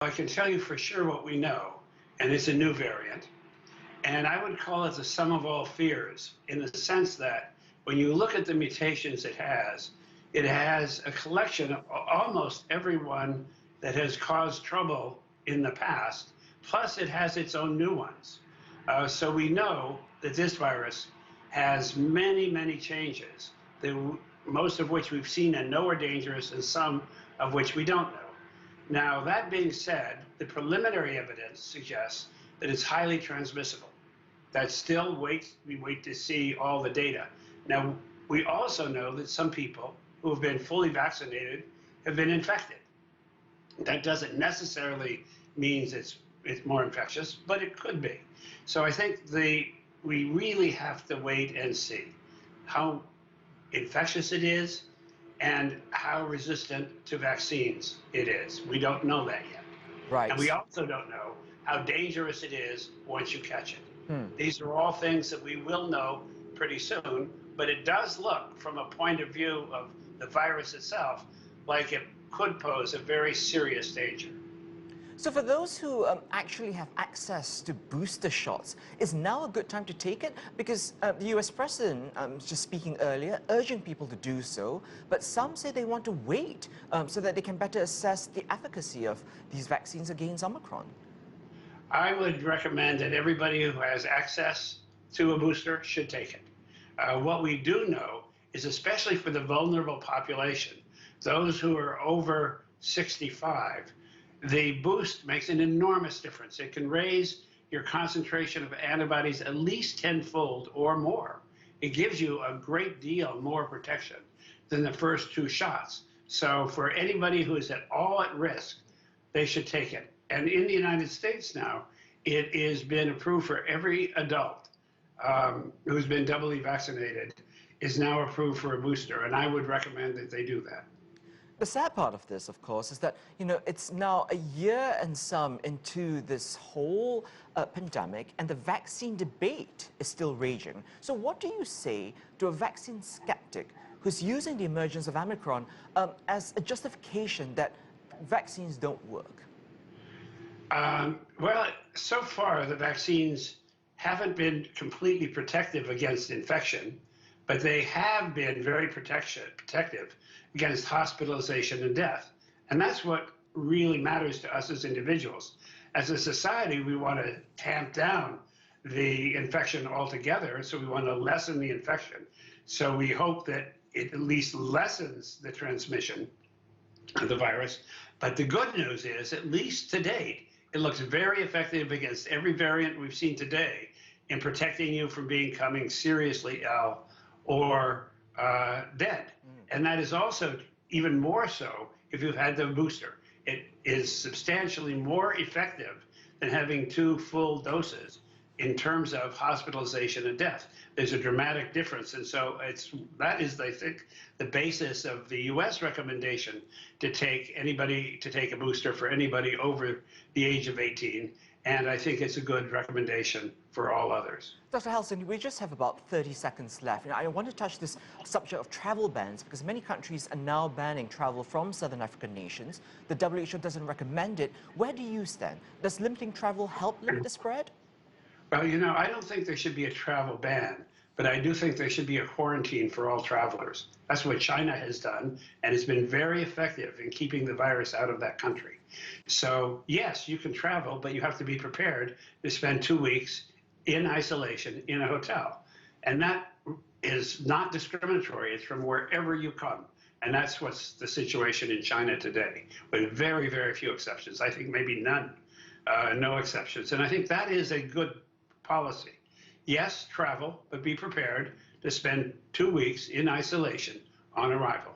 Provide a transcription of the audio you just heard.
I can tell you for sure what we know, and it's a new variant. And I would call it the sum of all fears in the sense that when you look at the mutations it has a collection of almost everyone that has caused trouble in the past, plus it has its own new ones. So we know that this virus has many, many changes, most of which we've seen and know are dangerous, and some of which we don't know. Now, that being said, the preliminary evidence suggests that it's highly transmissible. That still we wait to see all the data. Now, we also know that some people who have been fully vaccinated have been infected. That doesn't necessarily mean it's more infectious, but it could be. So I think we really have to wait and see how infectious it is and how resistant to vaccines it is. We don't know that yet. Right. And we also don't know how dangerous it is once you catch it. Hmm. These are all things that we will know pretty soon, but it does look, from a point of view of the virus itself, like it could pose a very serious danger. So for those who actually have access to booster shots, is now a good time to take it? Because the US president, just speaking earlier, urging people to do so, but some say they want to wait so that they can better assess the efficacy of these vaccines against Omicron. I would recommend that everybody who has access to a booster should take it. What we do know is, especially for the vulnerable population, those who are over 65, the boost makes an enormous difference. It can raise your concentration of antibodies at least tenfold or more. It gives you a great deal more protection than the first two shots. So for anybody who is at all at risk, they should take it. And in the United States now, it has been approved for every adult who's been doubly vaccinated is now approved for a booster. And I would recommend that they do that. The sad part of this, of course, is that, it's now a year and some into this whole pandemic, and the vaccine debate is still raging. So what do you say to a vaccine skeptic who's using the emergence of Omicron as a justification that vaccines don't work? Well, so far, the vaccines haven't been completely protective against infection, but they have been very protective against hospitalization and death. And that's what really matters to us as individuals. As a society, we want to tamp down the infection altogether, so we want to lessen the infection. So we hope that it at least lessens the transmission of the virus. But the good news is, at least to date, it looks very effective against every variant we've seen today in protecting you from becoming seriously ill or dead. And that is also even more so if you've had the booster. It is substantially more effective than having 2 full doses in terms of hospitalization and death. There's a dramatic difference. And so that is, I think, the basis of the US recommendation to take a booster for anybody over the age of 18. And I think it's a good recommendation for all others. Dr. Haseltine, we just have about 30 seconds left. I want to touch this subject of travel bans, because many countries are now banning travel from Southern African nations. The WHO doesn't recommend it. Where do you stand? Does limiting travel help limit the spread? Well, I don't think there should be a travel ban, but I do think there should be a quarantine for all travelers. That's what China has done, and it's been very effective in keeping the virus out of that country. So, yes, you can travel, but you have to be prepared to spend 2 weeks in isolation in a hotel. And that is not discriminatory. It's from wherever you come. And that's what's the situation in China today, with very, very few exceptions. I think maybe none, no exceptions. And I think that is a good policy. Yes, travel, but be prepared to spend 2 weeks in isolation on arrival.